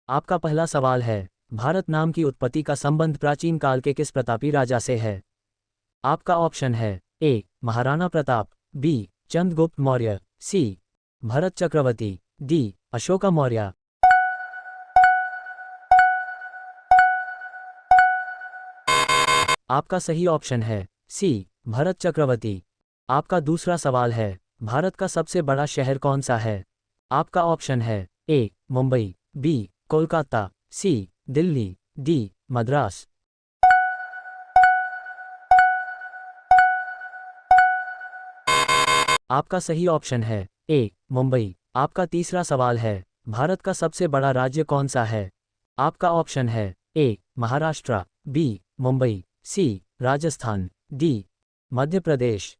आपका पहला सवाल है, भारत नाम की उत्पत्ति का संबंध प्राचीन काल के किस प्रतापी राजा से है? आपका ऑप्शन है ए महाराणा प्रताप, बी चंद्रगुप्त मौर्य, सी भरत चक्रवर्ती, डी अशोका मौर्य। आपका सही ऑप्शन है सी भरत चक्रवर्ती। आपका दूसरा सवाल है, भारत का सबसे बड़ा शहर कौन सा है? आपका ऑप्शन है ए मुंबई, बी कोलकाता, सी दिल्ली, डी मद्रास। आपका सही ऑप्शन है ए मुंबई। आपका तीसरा सवाल है, भारत का सबसे बड़ा राज्य कौन सा है? आपका ऑप्शन है ए महाराष्ट्र, बी मुंबई, सी राजस्थान, डी मध्य प्रदेश।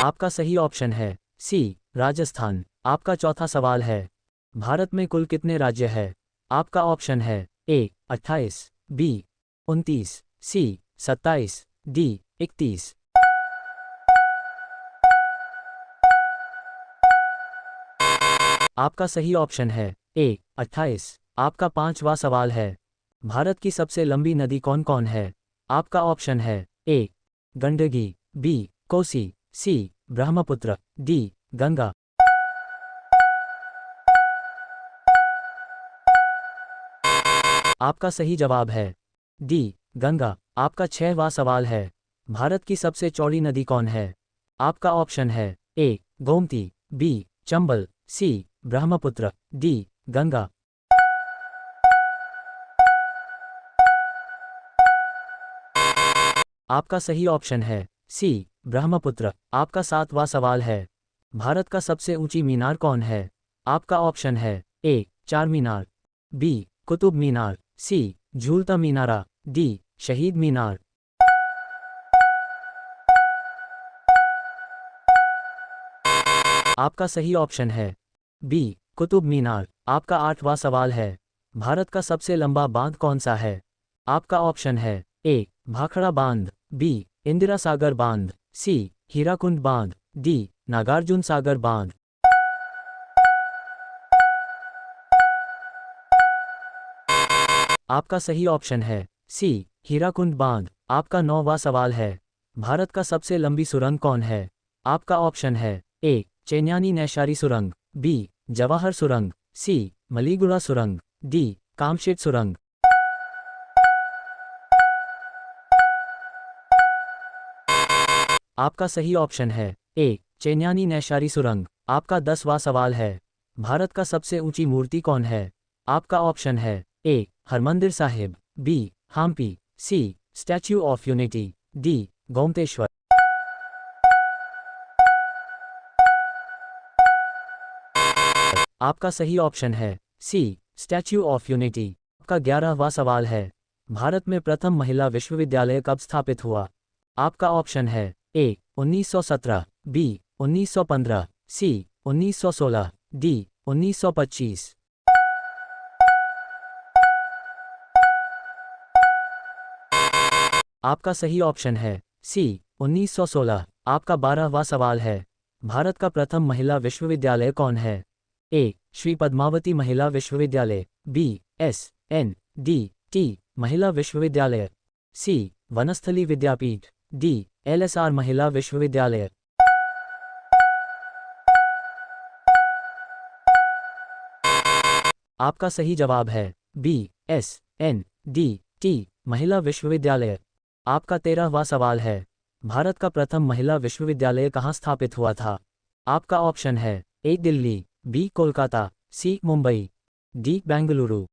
आपका सही ऑप्शन है सी राजस्थान। आपका चौथा सवाल है, भारत में कुल कितने राज्य है? आपका ऑप्शन है ए 28, बी 29, सी 27, डी 31। आपका सही ऑप्शन है ए 28। आपका पांचवा सवाल है, भारत की सबसे लंबी नदी कौन कौन है? आपका ऑप्शन है ए गंडकी, बी कोसी, सी ब्रह्मपुत्र, डी गंगा। आपका सही जवाब है डी गंगा। आपका छठवां सवाल है, भारत की सबसे चौड़ी नदी कौन है? आपका ऑप्शन है ए गोमती, बी चंबल, सी ब्रह्मपुत्र, डी गंगा। आपका सही ऑप्शन है सी ब्रह्मपुत्र। आपका सातवां सवाल है, भारत का सबसे ऊंची मीनार कौन है? आपका ऑप्शन है ए चार मीनार, बी कुतुब मीनार, सी झूलता मीनारा, डी शहीद मीनार। आपका सही ऑप्शन है बी कुतुब मीनार। आपका आठवां सवाल है, भारत का सबसे लंबा बांध कौन सा है? आपका ऑप्शन है ए भाखड़ा बांध, बी इंदिरा सागर बांध, सी हीराकुंड बांध, डी नागार्जुन सागर बांध। आपका सही ऑप्शन है सी हीराकुंड बांध। आपका नौवां सवाल है, भारत का सबसे लंबी सुरंग कौन है? आपका ऑप्शन है ए चैन्यानी नैशारी सुरंग, बी जवाहर सुरंग, सी मलीगुड़ा सुरंग, डी कामशेट सुरंग। आपका सही ऑप्शन है ए चैन्यानी नैशारी सुरंग। आपका 10वां सवाल है, भारत का सबसे ऊंची मूर्ति कौन है? आपका ऑप्शन है A Harmandir Sahib, B Hampi, C statue of unity, D Gomateshwar. आपका सही ऑप्शन है सी स्टैच्यू ऑफ यूनिटी। आपका 11वां सवाल है, भारत में प्रथम महिला विश्वविद्यालय कब स्थापित हुआ? आपका ऑप्शन है ए 1917, बी 1915, सी 1916, डी 1925। आपका सही ऑप्शन है सी 1916। आपका 12वां सवाल है, भारत का प्रथम महिला विश्वविद्यालय कौन है? ए श्री पद्मावती महिला विश्वविद्यालय, B S N D T महिला विश्वविद्यालय, C Vanasthali Vidyapith, D LSR महिला विश्वविद्यालय। आपका सही जवाब है बी SNDT महिला विश्वविद्यालय। आपका 13वां सवाल है, भारत का प्रथम महिला विश्वविद्यालय कहाँ स्थापित हुआ था? आपका ऑप्शन है ए दिल्ली, बी कोलकाता, सी मुंबई, डी बेंगलुरु।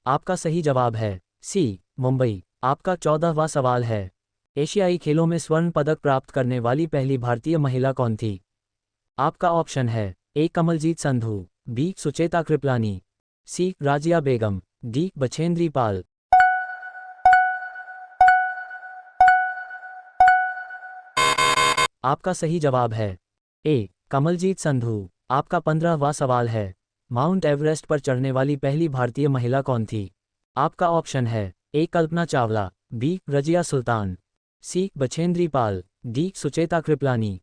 आपका सही जवाब है सी मुंबई। आपका 14वां सवाल है, एशियाई खेलों में स्वर्ण पदक प्राप्त करने वाली पहली भारतीय महिला कौन थी? आपका ऑप्शन है ए कमलजीत संधू, बी सुचेता कृपलानी, सी राजिया बेगम, डी बछेंद्री पाल। आपका सही जवाब है ए कमलजीत संधू। आपका 15वां सवाल है, माउंट एवरेस्ट पर चढ़ने वाली पहली भारतीय महिला कौन थी? आपका ऑप्शन है ए कल्पना चावला, बी रजिया सुल्तान, सी बछेंद्री पाल, डी सुचेता कृपलानी।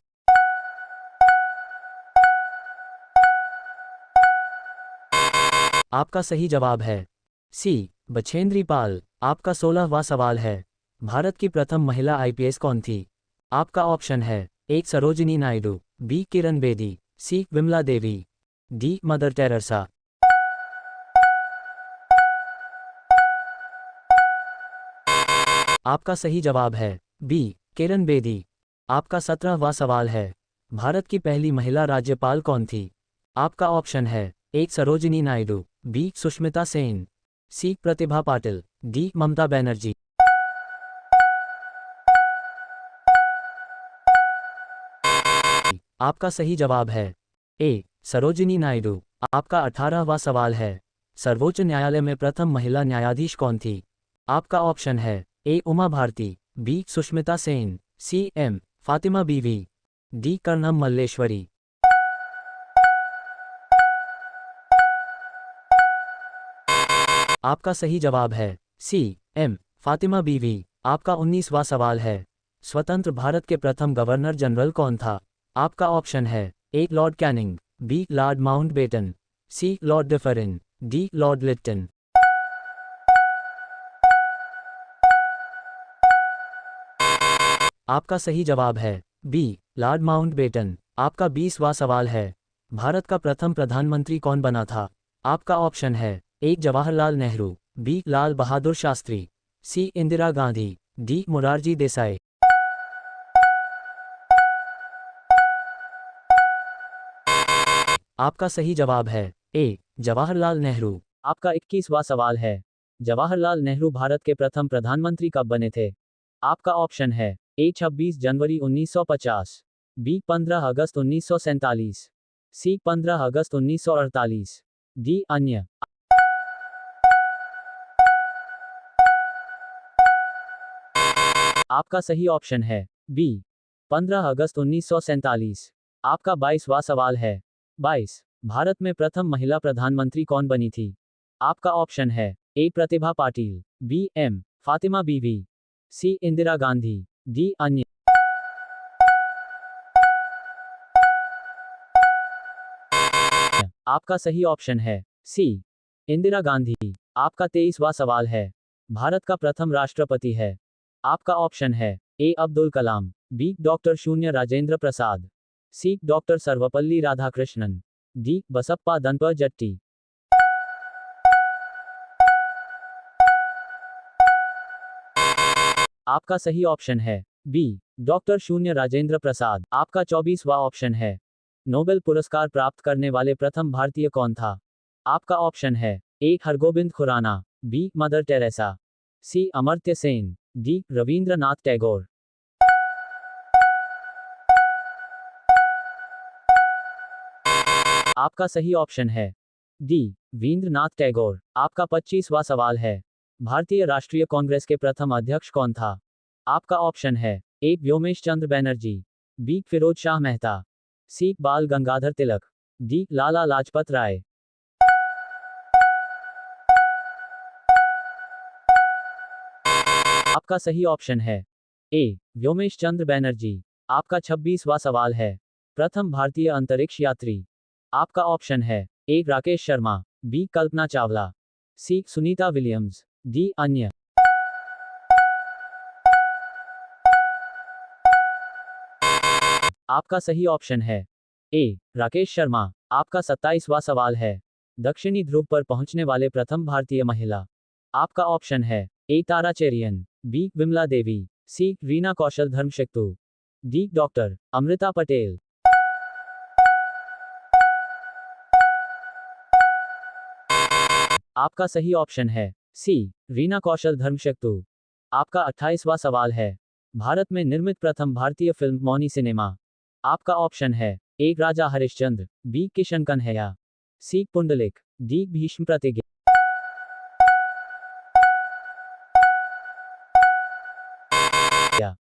आपका सही जवाब है सी बछेंद्री पाल। आपका 16वां सवाल है, भारत की प्रथम महिला आईपीएस कौन थी? आपका ऑप्शन है ए सरोजिनी नायडू, बी किरण बेदी, सी Vimla Devi, D mother Teresa. आपका सही जवाब है बी किरण बेदी। आपका 17वां सवाल है, भारत की पहली महिला राज्यपाल कौन थी? आपका ऑप्शन है ए सरोजिनी नायडू, बी सुष्मिता सेन, सी प्रतिभा पाटिल, डी ममता बनर्जी। आपका सही जवाब है ए सरोजिनी नायडू। आपका 18वां सवाल है, सर्वोच्च न्यायालय में प्रथम महिला न्यायाधीश कौन थी? आपका ऑप्शन है A Uma Bharti, B Sushmita Sen, C M Fathima Beevi, D Karnam Malleswari. आपका सही जवाब है सी एम फातिमा बीवी। आपका 19वां सवाल है, स्वतंत्र भारत के प्रथम गवर्नर जनरल कौन था? आपका ऑप्शन है A Lord Canning, B Lord Mountbatten, C Lord Dufferin, D Lord Lytton. आपका सही जवाब है बी लॉर्ड माउंटबेटन। आपका 20वां सवाल है, भारत का प्रथम प्रधानमंत्री कौन बना था? आपका ऑप्शन है ए जवाहरलाल नेहरू, बी लाल बहादुर शास्त्री, सी इंदिरा गांधी, डी मोरारजी देसाई। आपका सही जवाब है ए जवाहरलाल नेहरू। आपका 21वां सवाल है, जवाहरलाल नेहरू भारत के प्रथम प्रधानमंत्री कब बने थे? आपका ऑप्शन है ए 26 जनवरी 1950, बी 15 अगस्त 1947, सी 15 अगस्त 1948, डी अन्य। आपका सही ऑप्शन है बी 15 अगस्त 1947। आपका 22वां सवाल है, 22 भारत में प्रथम महिला प्रधानमंत्री कौन बनी थी? आपका ऑप्शन है ए प्रतिभा पाटिल, बी एम फातिमा बीवी, सी इंदिरा गांधी, डी अन्य। आपका सही ऑप्शन है सी इंदिरा गांधी। आपका 23वां सवाल है, भारत का प्रथम राष्ट्रपति है? आपका ऑप्शन है ए अब्दुल कलाम, बी डॉक्टर शून्य राजेंद्र प्रसाद, सी डॉक्टर सर्वपल्ली राधाकृष्णन, डी बसप्पा दनप जट्टी। आपका सही ऑप्शन है बी डॉक्टर शून्य राजेंद्र प्रसाद। आपका 24वां ऑप्शन है, नोबेल पुरस्कार प्राप्त करने वाले प्रथम भारतीय कौन था? आपका ऑप्शन है A Hargobind Khurana, B Mother Teresa, C Amartya Sen, D Rabindranath Tagore. आपका सही ऑप्शन है डी वींद्रनाथ टैगोर। आपका 25वां सवाल है, भारतीय राष्ट्रीय कांग्रेस के प्रथम अध्यक्ष कौन था? आपका ऑप्शन है ए व्योमेश चंद्र बनर्जी, बी फिरोज शाह मेहता, सी बाल गंगाधर तिलक, डी लाला लाजपत राय। आपका सही ऑप्शन है ए व्योमेश चंद्र बनर्जी। आपका 26वां सवाल है, प्रथम भारतीय अंतरिक्ष यात्री? आपका ऑप्शन है ए राकेश शर्मा, बी कल्पना चावला, सी सुनीता विलियम्स, डी अन्य। आपका सही ऑप्शन है ए राकेश शर्मा। आपका 27वां सवाल है, दक्षिणी ध्रुव पर पहुंचने वाले प्रथम भारतीय महिला? आपका ऑप्शन है ए तारा चेरियन, बी विमला देवी, सी रीना कौशल धर्मशक्तु, डी डॉक्टर अमृता पटेल। आपका सही ऑप्शन है सी रीना कौशल धर्मशक्तु। आपका 28वां सवाल है, भारत में निर्मित प्रथम भारतीय फिल्म मौनी सिनेमा? आपका ऑप्शन है ए राजा हरिश्चंद्र, बी किशन कन्हैया, सी पुंडलिक, डी भीष्म प्रतिज्ञा।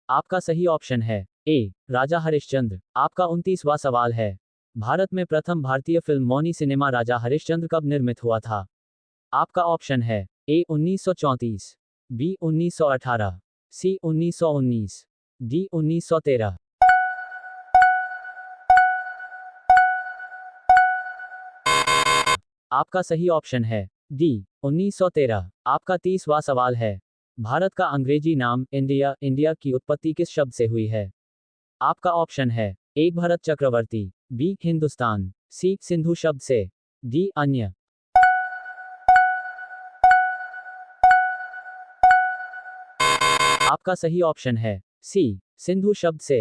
आपका सही ऑप्शन है ए राजा हरिश्चंद्र। आपका 29वां सवाल है, भारत में प्रथम भारतीय फिल्म मौनी सिनेमा राजा हरिश्चंद्र कब निर्मित हुआ था? आपका ऑप्शन है ए 1934, बी 1918, सी 1919, डी 1913। आपका सही ऑप्शन है डी 1913। आपका 30वां सवाल है, भारत का अंग्रेजी नाम इंडिया की उत्पत्ति किस शब्द से हुई है? आपका ऑप्शन है ए भरत चक्रवर्ती, बी हिंदुस्तान, सी सिंधु शब्द से, डी अन्य। आपका सही ऑप्शन है सी सिंधु शब्द से।